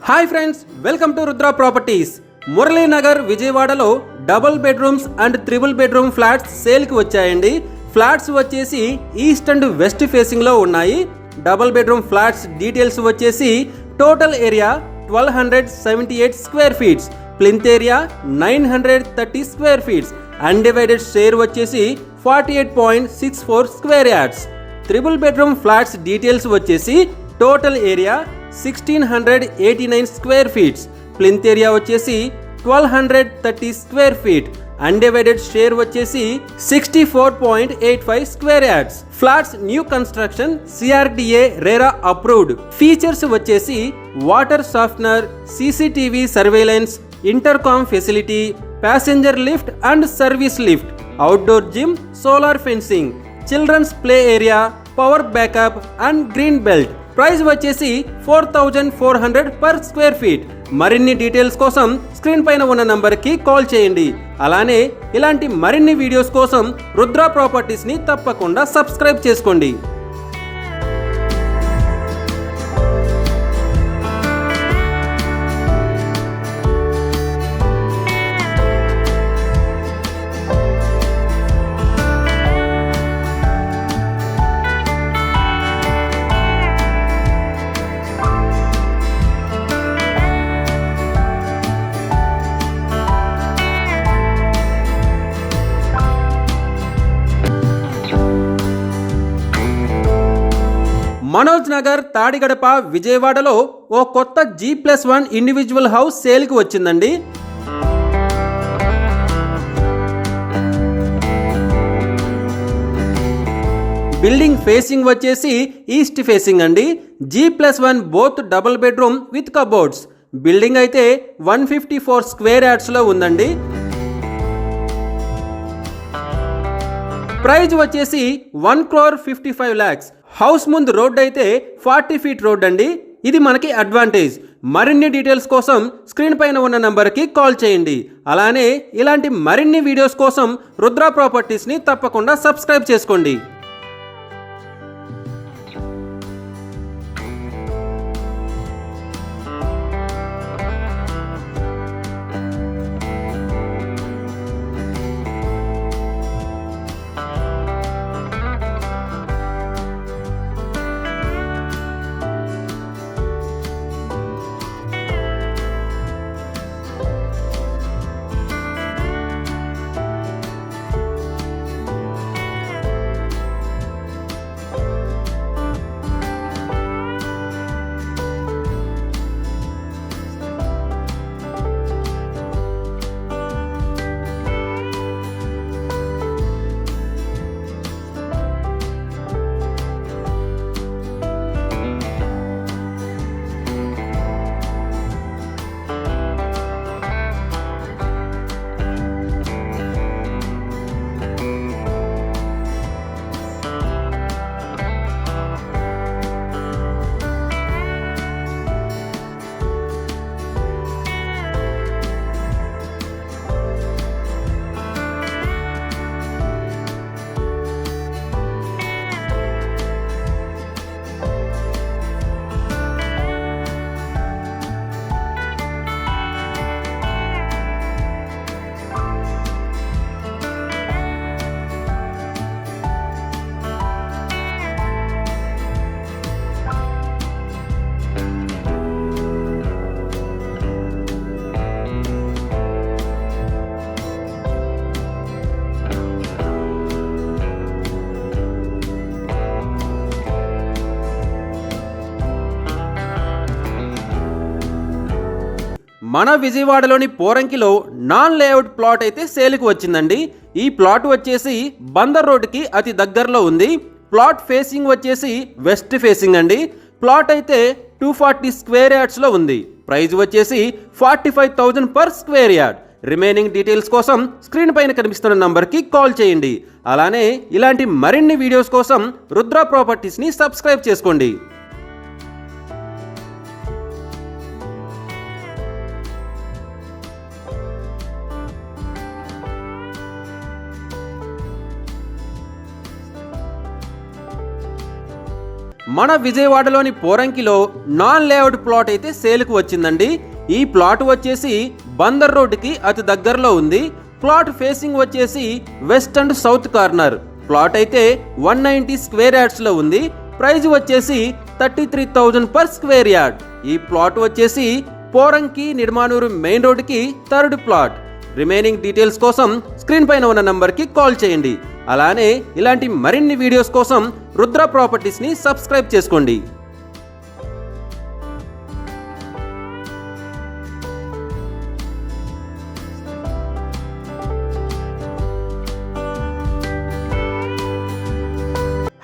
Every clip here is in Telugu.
Hi friends, welcome to Rudra properties. Muralinagar విజయవాడలో double bedrooms and triple bedroom flats సేల్కి వచ్చాయండి. ఫ్లాట్స్ వచ్చేసి ఈస్ట్ అండ్ వెస్ట్ ఫేసింగ్లో ఉన్నాయి. డబుల్ బెడ్రూమ్ ఫ్లాట్స్ డీటెయిల్స్ వచ్చేసి total area 1278 square feets, plinth area 930 square feets, undivided share వచ్చేసి 48.64 square yards. Triple bedroom flats details వచ్చేసి total area 1689 square feets, plinth area వచ్చేసి 1230 స్క్వేర్ ఫీట్, అన్డివైడెడ్ షేర్ వచ్చేసి 64.85 square yards. Flats new construction, CRDA RERA approved. Features వచ్చేసి water softener, CCTV surveillance, intercom facility, passenger lift and service lift, outdoor gym, solar fencing, children's play area, power backup and green belt. Price వచ్చేసి 4400 పర్ స్క్వేర్ ఫీట్. మరిన్ని డీటెయిల్స్ కోసం స్క్రీన్ పైన ఉన్న నంబర్కి కాల్ చేయండి. అలానే ఇలాంటి మరిన్ని వీడియోస్ కోసం రుద్ర ప్రాపర్టీస్ని తప్పకుండా సబ్స్క్రైబ్ చేసుకోండి. మనోజ్ నగర్ తాడిగడప విజయవాడలో ఓ కొత్త G+1 ఇండివిజువల్ హౌస్ సేల్కి వచ్చిందండి. బిల్డింగ్ ఫేసింగ్ వచ్చేసి ఈస్ట్ ఫేసింగ్ అండి. G+1 both double bedroom with cupboards. Building అయితే 154 స్క్వేర్ యార్డ్స్లో ఉందండి. ప్రైజ్ వచ్చేసి 1,55 lakhs. హౌస్ ముందు రోడ్ అయితే 40 ఫీట్ రోడ్ అండి. ఇది మనకి అడ్వాంటేజ్. మరిన్ని డీటెయిల్స్ కోసం స్క్రీన్ పైన ఉన్న నంబర్కి కాల్ చేయండి. అలానే ఇలాంటి మరిన్ని వీడియోస్ కోసం రుద్ర ప్రాపర్టీస్ని తప్పకుండా సబ్స్క్రైబ్ చేసుకోండి. మన విజయవాడలోని పోరంకిలో నాన్ లేఅవుట్ ప్లాట్ అయితే సేల్కి వచ్చిందండి. ఈ ప్లాట్ వచ్చేసి బందర్ రోడ్డుకి అతి దగ్గరలో ఉంది. ప్లాట్ ఫేసింగ్ వచ్చేసి వెస్ట్ ఫేసింగ్ అండి. ప్లాట్ అయితే 240 స్క్వేర్ యార్డ్స్లో ఉంది. ప్రైస్ వచ్చేసి 45,000 per square yard. Remaining details కోసం స్క్రీన్ పైన కనిపిస్తున్న నంబర్కి కాల్ చేయండి. అలానే ఇలాంటి మరిన్ని వీడియోస్ కోసం రుద్ర ప్రాపర్టీస్ని సబ్స్క్రైబ్ చేసుకోండి. మన విజయవాడలోని పోరంకిలో నాన్ లేఅవుట్ ప్లాట్ అయితే సేల్కు వచ్చిందండి. ఈ ప్లాట్ వచ్చేసి బందర్ రోడ్డుకి అతి దగ్గరలో ఉంది. ప్లాట్ ఫేసింగ్ వచ్చేసి west and south corner. Plot అయితే 190 స్క్వేర్ యార్డ్స్ లో ఉంది. ప్రైస్ వచ్చేసి 33,000 పర్ స్క్వేర్ యార్డ్. ఈ ప్లాట్ వచ్చేసి పోరంకి నిడమానూరు మెయిన్ రోడ్డుకి థర్డ్ ప్లాట్. రిమైనింగ్ డీటెయిల్స్ కోసం స్క్రీన్ పైన ఉన్న నంబర్కి కాల్ చేయండి. అలానే ఇలాంటి మరిన్ని వీడియోస్ కోసం రుద్ర ప్రాపర్టీస్ని సబ్స్క్రైబ్ చేసుకోండి.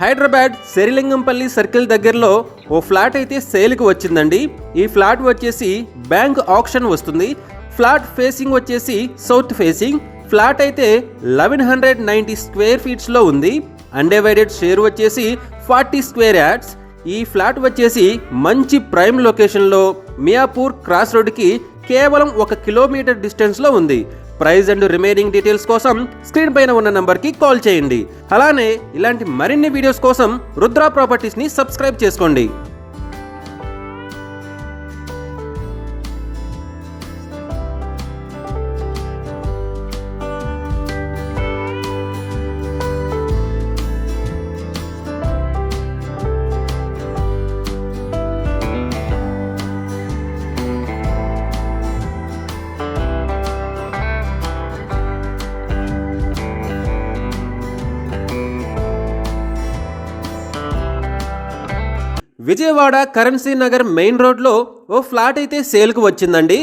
హైదరాబాద్ శరిలింగంపల్లి సర్కిల్ దగ్గరలో ఓ ఫ్లాట్ అయితే సేల్కి వచ్చిందండి. ఈ ఫ్లాట్ వచ్చేసి బ్యాంక్ ఆప్షన్ వస్తుంది. ఫ్లాట్ ఫేసింగ్ వచ్చేసి సౌత్ ఫేసింగ్. ఫ్లాట్ అయితే 1190 స్క్వేర్ ఫీట్స్ లో ఉంది. అన్డివైడెడ్ షేర్ వచ్చేసి 40 స్క్వేర్ యార్డ్స్. ఈ ఫ్లాట్ వచ్చేసి మంచి ప్రైమ్ లొకేషన్ లో మియాపూర్ క్రాస్ రోడ్ కి కేవలం 1 కిలోమీటర్ డిస్టెన్స్ లో ఉంది. ప్రైస్ అండ్ రిమైనింగ్ డీటెయిల్స్ కోసం స్క్రీన్ పైన ఉన్న నంబర్ కి కాల్ చేయండి. అలానే ఇలాంటి మరిన్ని వీడియోస్ కోసం రుద్ర ప్రాపర్టీస్ ని సబ్స్క్రైబ్ చేసుకోండి. విజయవాడ కరెన్సీ నగర్ మెయిన్ రోడ్లో ఓ ఫ్లాట్ అయితే సేల్కు వచ్చిందండి.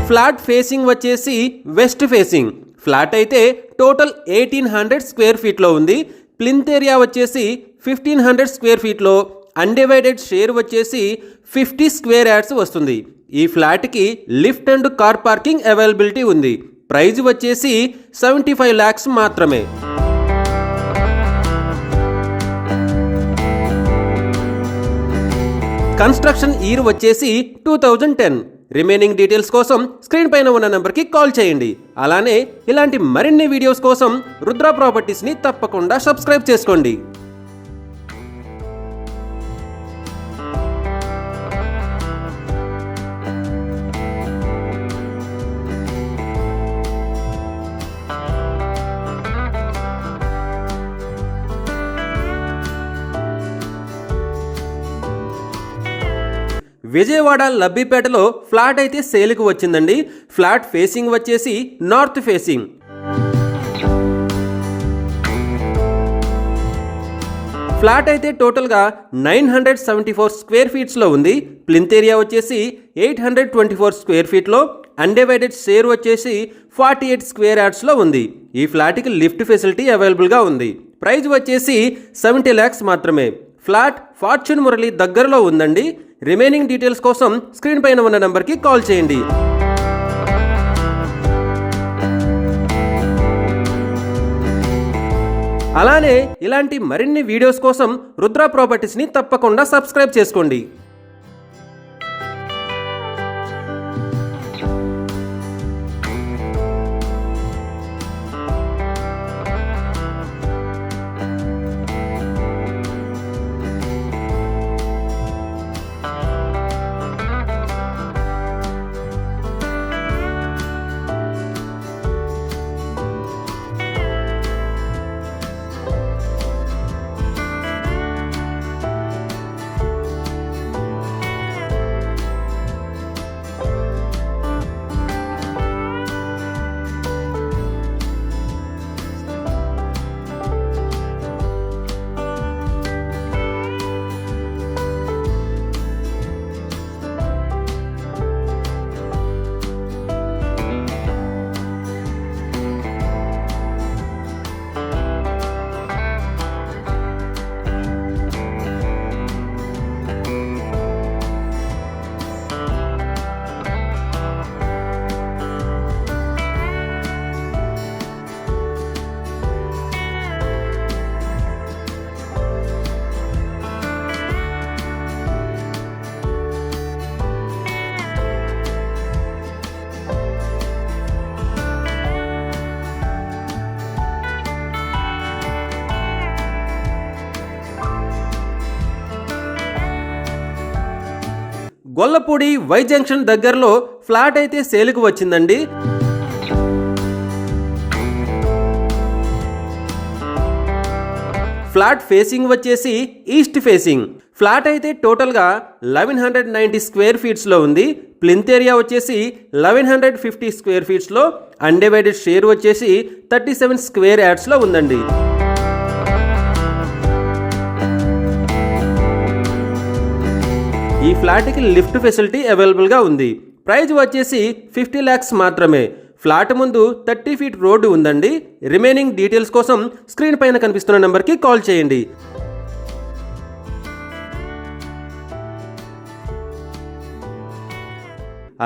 ఫ్లాట్ ఫేసింగ్ వచ్చేసి వెస్ట్ ఫేసింగ్. ఫ్లాట్ అయితే టోటల్ 1800 స్క్వేర్ ఫీట్లో ఉంది. ప్లింత్ ఏరియా వచ్చేసి 1500 స్క్వేర్ ఫీట్లో. అన్డివైడెడ్ షేర్ వచ్చేసి 50 స్క్వేర్ యార్డ్స్ వస్తుంది. ఈ ఫ్లాట్కి lift and car parking availability ఉంది. ప్రైజ్ వచ్చేసి 75 lakhs మాత్రమే. కన్స్ట్రక్షన్ ఇయర్ వచ్చేసి 2010. రిమైనింగ్ డీటెయిల్స్ కోసం స్క్రీన్ పైన ఉన్న నెంబర్కి కాల్ చేయండి. అలానే ఇలాంటి మరిన్ని వీడియోస్ కోసం రుద్ర ప్రాపర్టీస్ని తప్పకుండా సబ్స్క్రైబ్ చేసుకోండి. విజయవాడ లబ్బిపేటలో ఫ్లాట్ అయితే సేల్కి వచ్చిందండి. ఫ్లాట్ ఫేసింగ్ వచ్చేసి నార్త్ ఫేసింగ్. ఫ్లాట్ అయితే టోటల్గా 974 స్క్వేర్ ఫీట్స్లో ఉంది. ప్లింత్ ఏరియా వచ్చేసి 824 స్క్వేర్ ఫీట్లో. అన్డివైడెడ్ షేర్ వచ్చేసి 48 స్క్వేర్ యార్డ్స్లో ఉంది. ఈ ఫ్లాట్కి లిఫ్ట్ ఫెసిలిటీ అవైలబుల్గా ఉంది. ప్రైజ్ వచ్చేసి 70 lakhs మాత్రమే. ఫ్లాట్ ఫార్చ్యూన్ మురళి దగ్గరలో ఉందండి. రిమైనింగ్ డీటెయిల్స్ కోసం స్క్రీన్ పైన ఉన్న నెంబర్కి కాల్ చేయండి. అలానే ఇలాంటి మరిన్ని వీడియోస్ కోసం రుద్ర ప్రాపర్టీస్ని తప్పకుండా సబ్స్క్రైబ్ చేసుకోండి. గొల్లపూడి వై జంక్షన్ దగ్గరలో ఫ్లాట్ అయితే సేల్కి వచ్చిందండి. ఫ్లాట్ ఫేసింగ్ వచ్చేసి ఈస్ట్ ఫేసింగ్. ఫ్లాట్ అయితే టోటల్గా 1190 స్క్వేర్ ఫీట్స్లో ఉంది. ప్లింత్ ఏరియా వచ్చేసి 1150 స్క్వేర్ ఫీట్స్లో, అన్డివైడెడ్ షేర్ వచ్చేసి 37 స్క్వేర్ యార్డ్స్లో ఉందండి. ఈ ఫ్లాట్కి లిఫ్ట్ ఫెసిలిటీ అవైలబుల్గా ఉంది. ప్రైస్ వచ్చేసి 50 lakhs మాత్రమే. ఫ్లాట్ ముందు 30 feet రోడ్డు ఉందండి. రిమైనింగ్ డీటెయిల్స్ కోసం స్క్రీన్ పైన కనిపిస్తున్న నెంబర్కి కాల్ చేయండి.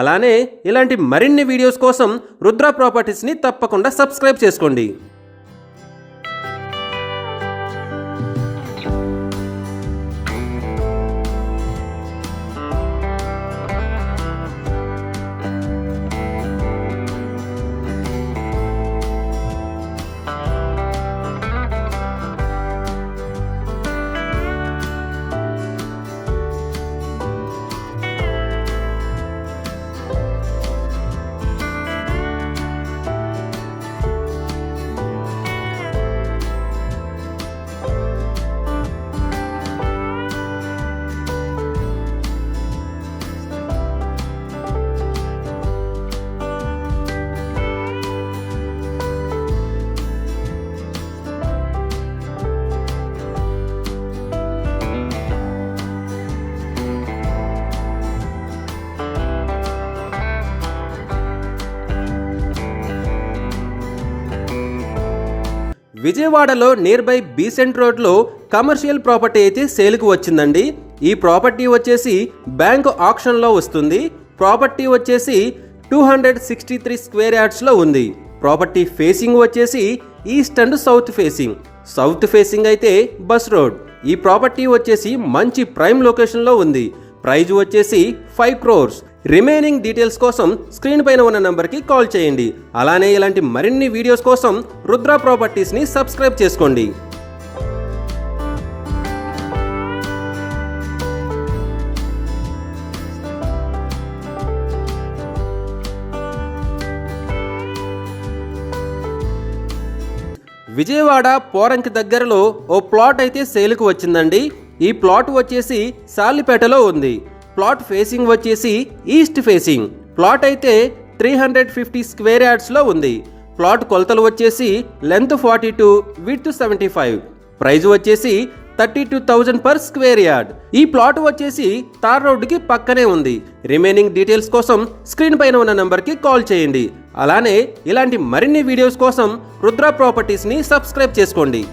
అలానే ఇలాంటి మరిన్ని వీడియోస్ కోసం రుద్ర ప్రాపర్టీస్ని తప్పకుండా సబ్స్క్రైబ్ చేసుకోండి. విజయవాడలో నియర్ బై బీసెంట్ రోడ్లో కమర్షియల్ ప్రాపర్టీ అయితే సేల్కి వచ్చిందండి. ఈ ప్రాపర్టీ వచ్చేసి బ్యాంక్ ఆక్షన్లో వస్తుంది. ప్రాపర్టీ వచ్చేసి 263 స్క్వేర్ యార్డ్స్లో ఉంది. ప్రాపర్టీ ఫేసింగ్ వచ్చేసి east and south facing. South facing అయితే బస్ రోడ్. ఈ ప్రాపర్టీ వచ్చేసి మంచి ప్రైమ్ లొకేషన్లో ఉంది. ప్రైజ్ వచ్చేసి 5 crores. రిమైనింగ్ డీటెయిల్స్ కోసం స్క్రీన్ పైన ఉన్న నెంబర్కి కాల్ చేయండి. అలానే ఇలాంటి మరిన్ని వీడియోస్ కోసం రుద్ర ప్రాపర్టీస్ని సబ్స్క్రైబ్ చేసుకోండి. విజయవాడ పోరంకి దగ్గరలో ఓ ప్లాట్ అయితే సేల్కి వచ్చిందండి. ఈ ప్లాట్ వచ్చేసి సాలిపేటలో ఉంది. ప్లాట్ ఫేసింగ్ వచ్చేసి ఈస్ట్ ఫేసింగ్. ప్లాట్ అయితే 350 స్క్వేర్ యార్డ్స్లో ఉంది. ప్లాట్ కొలతలు వచ్చేసి లెంత్ 42, విడ్త్ 75. ప్రైజ్ వచ్చేసి 32,000 per స్క్వేర్ యార్డ్. ఈ ప్లాట్ వచ్చేసి తార్ రోడ్డుకి పక్కనే ఉంది. రిమైనింగ్ డీటెయిల్స్ కోసం స్క్రీన్ పైన ఉన్న నెంబర్కి కాల్ చేయండి. అలానే ఇలాంటి మరిన్ని వీడియోస్ కోసం రుద్ర ప్రాపర్టీస్ని సబ్స్క్రైబ్ చేసుకోండి.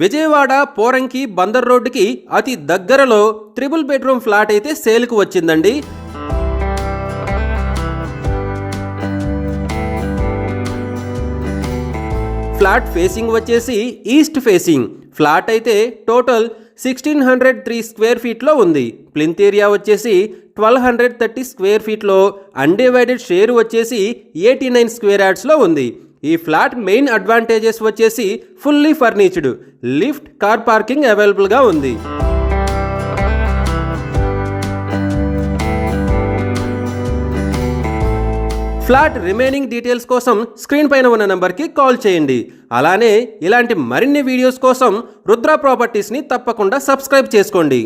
విజయవాడ పోరంకి బందర్ రోడ్డుకి అతి దగ్గరలో 3 bedroom ఫ్లాట్ అయితే సేల్కు వచ్చిందండి. ఫ్లాట్ ఫేసింగ్ వచ్చేసి ఈస్ట్ ఫేసింగ్. ఫ్లాట్ అయితే టోటల్ 1603 స్క్వేర్ ఫీట్లో ఉంది. ప్లింత్ ఏరియా వచ్చేసి 1230 స్క్వేర్ ఫీట్లో, అన్డివైడెడ్ షేర్ వచ్చేసి 89 స్క్వేర్ యార్డ్స్లో ఉంది. ఈ ఫ్లాట్ మెయిన్ అడ్వాంటేజెస్ వచ్చేసి ఫుల్లీ ఫర్నిచ్డ్, లిఫ్ట్, కార్ పార్కింగ్ అవైలబుల్గా ఉంది. ఫ్లాట్ రిమైనింగ్ డీటెయిల్స్ కోసం స్క్రీన్ పైన ఉన్న నెంబర్కి కాల్ చేయండి. అలానే ఇలాంటి మరిన్ని వీడియోస్ కోసం రుద్ర ప్రాపర్టీస్ని తప్పకుండా సబ్స్క్రైబ్ చేసుకోండి.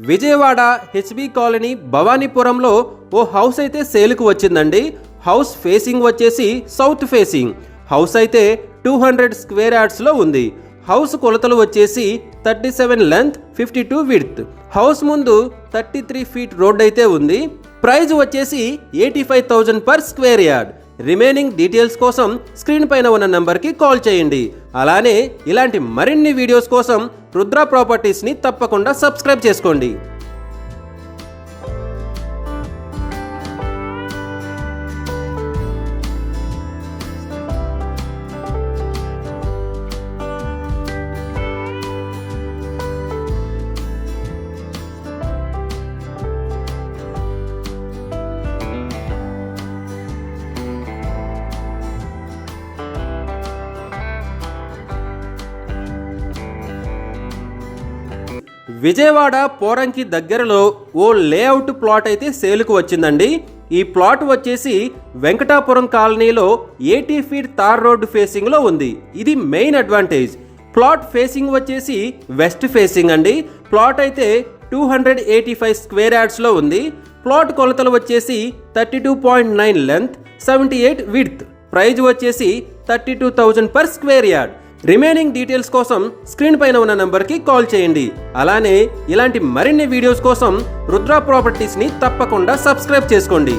విజయవాడ హెచ్బి కాలనీ భవానీపురంలో ఓ హౌస్ అయితే సేల్కు వచ్చిందండి. హౌస్ ఫేసింగ్ వచ్చేసి సౌత్ ఫేసింగ్. హౌస్ అయితే 200 స్క్వేర్ యార్డ్స్లో ఉంది. హౌస్ కొలతలు వచ్చేసి 37 లెంత్, 52 విడ్త్. హౌస్ ముందు 33 ఫీట్ రోడ్ అయితే ఉంది. ప్రైజ్ వచ్చేసి 85,000 per square yard. Remaining details కోసం స్క్రీన్ పైన ఉన్న నెంబర్కి కాల్ చేయండి. అలానే ఇలాంటి మరిన్ని వీడియోస్ కోసం రుద్ర ప్రాపర్టీస్ని తప్పకుండా సబ్స్క్రైబ్ చేసుకోండి. విజయవాడ పోరంకి దగ్గరలో ఓ లేఅవుట్ ప్లాట్ అయితే సేల్కు వచ్చిందండి. ఈ ప్లాట్ వచ్చేసి వెంకటాపురం కాలనీలో 80 ఫీట్ తార్ రోడ్డు ఫేసింగ్లో ఉంది. ఇది మెయిన్ అడ్వాంటేజ్. ప్లాట్ ఫేసింగ్ వచ్చేసి వెస్ట్ ఫేసింగ్ అండి. ప్లాట్ అయితే 285 స్క్వేర్ యార్డ్స్లో ఉంది. ప్లాట్ కొలతలు వచ్చేసి 32.9 లెంత్, 78 విడ్త్. ప్రైజ్ వచ్చేసి 32,000 per square yard. Remaining details కోసం స్క్రీన్ పైన ఉన్న నెంబర్కి కాల్ చేయండి. అలానే ఇలాంటి మరిన్ని వీడియోస్ కోసం రుద్ర ప్రాపర్టీస్ని తప్పకుండా సబ్స్క్రైబ్ చేసుకోండి.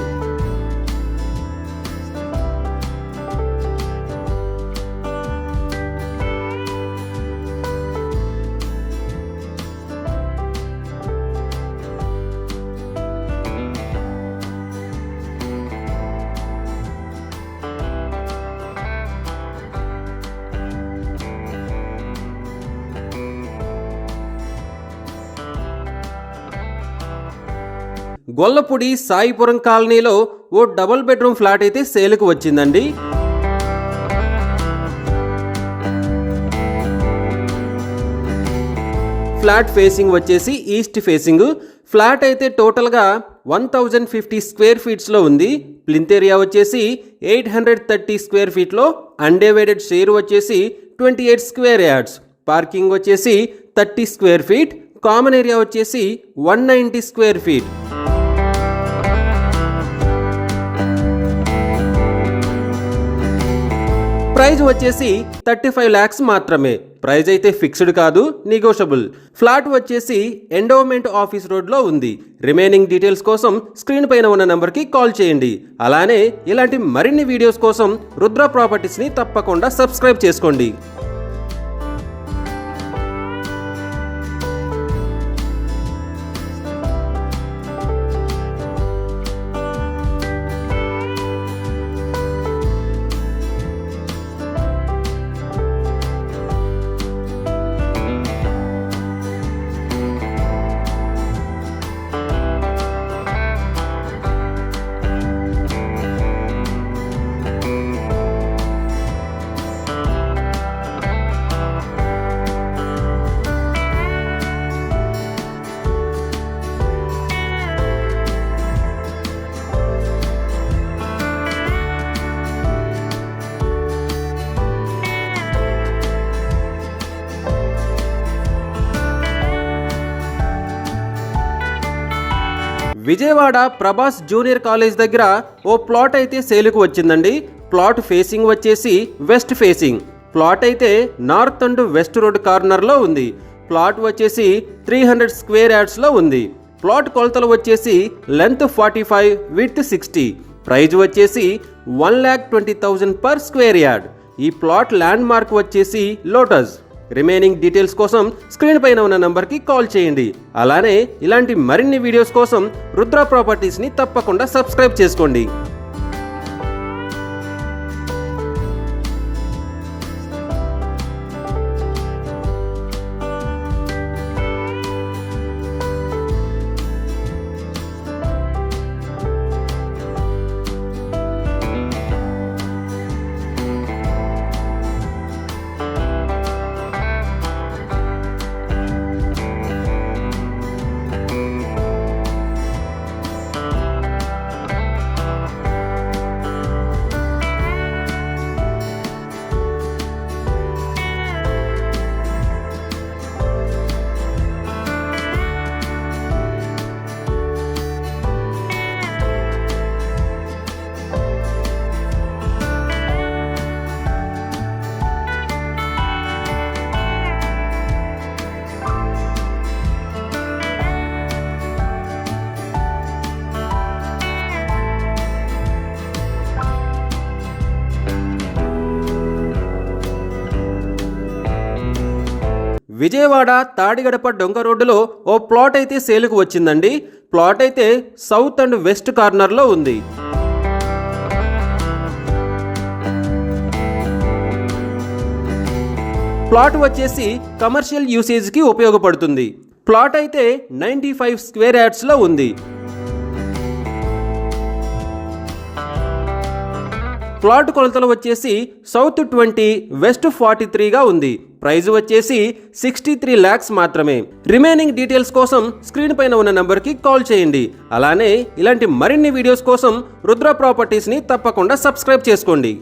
గొల్లపూడి సాయిపురం కాలనీలో ఓ డబుల్ బెడ్రూమ్ ఫ్లాట్ అయితే సేల్కు వచ్చిందండి. ఫ్లాట్ ఫేసింగ్ వచ్చేసి ఈస్ట్ ఫేసింగ్. ఫ్లాట్ అయితే టోటల్గా 1050 స్క్వేర్ ఫీట్స్లో ఉంది. ప్లింత్ ఏరియా వచ్చేసి 830 స్క్వేర్ ఫీట్లో. అన్డివైడెడ్ షేర్ వచ్చేసి 28 స్క్వేర్ యార్డ్స్. పార్కింగ్ వచ్చేసి 30 స్క్వేర్ ఫీట్. కామన్ ఏరియా వచ్చేసి 190 స్క్వేర్ ఫీట్. ప్రైజ్ వచ్చేసి 35 lakhs మాత్రమే. ప్రైజ్ అయితే ఫిక్స్డ్ కాదు, నెగోషియబుల్. ఫ్లాట్ వచ్చేసి ఎండోమెంట్ ఆఫీస్ రోడ్లో ఉంది. రిమైనింగ్ డీటెయిల్స్ కోసం స్క్రీన్ పైన ఉన్న నెంబర్కి కాల్ చేయండి. అలానే ఇలాంటి మరిన్ని వీడియోస్ కోసం రుద్ర ప్రాపర్టీస్ని తప్పకుండా సబ్స్క్రైబ్ చేసుకోండి. విజయవాడ ప్రభాస్ జూనియర్ కాలేజ్ దగ్గర ఓ ప్లాట్ అయితే సేలుకు వచ్చిందండి. ప్లాట్ ఫేసింగ్ వచ్చేసి వెస్ట్ ఫేసింగ్. ప్లాట్ అయితే నార్త్ అండ్ వెస్ట్ రోడ్ కార్నర్లో ఉంది. ప్లాట్ వచ్చేసి 300 స్క్వేర్ యార్డ్స్లో ఉంది. ప్లాట్ కొలతలు వచ్చేసి లెంత్ 45, విడ్త్ 60. ప్రైజ్ వచ్చేసి 1,20,000 పర్ స్క్వేర్ యార్డ్. ఈ ప్లాట్ ల్యాండ్ మార్క్ వచ్చేసి లోటస్. రిమైనింగ్ డీటెయిల్స్ కోసం స్క్రీన్ పైన ఉన్న నంబర్కి కాల్ చేయండి. అలానే ఇలాంటి మరిన్ని వీడియోస్ కోసం రుద్ర ప్రాపర్టీస్ని తప్పకుండా సబ్స్క్రైబ్ చేసుకోండి. విజయవాడ తాడిగడప డొంక రోడ్డులో ఓ ప్లాట్ అయితే సేలుకు వచ్చిందండి. ప్లాట్ అయితే సౌత్ అండ్ వెస్ట్ కార్నర్లో ఉంది. ప్లాట్ వచ్చేసి కమర్షియల్ యూసేజ్కి ఉపయోగపడుతుంది. ప్లాట్ అయితే 95 స్క్వేర్ యార్డ్స్లో ఉంది. ప్లాట్ కొలతలు వచ్చేసి సౌత్ 20 వెస్ట్ 43గా ఉంది. ప్రైస్ వచ్చేసి 63 lakhs మాత్రమే. రిమైనింగ్ డీటెయిల్స్ కోసం స్క్రీన్ పైన ఉన్న నంబర్కి కాల్ చేయండి. అలానే ఇలాంటి మరిన్ని వీడియోస్ కోసం రుద్ర ప్రాపర్టీస్ని తప్పకుండా సబ్స్క్రైబ్ చేసుకోండి.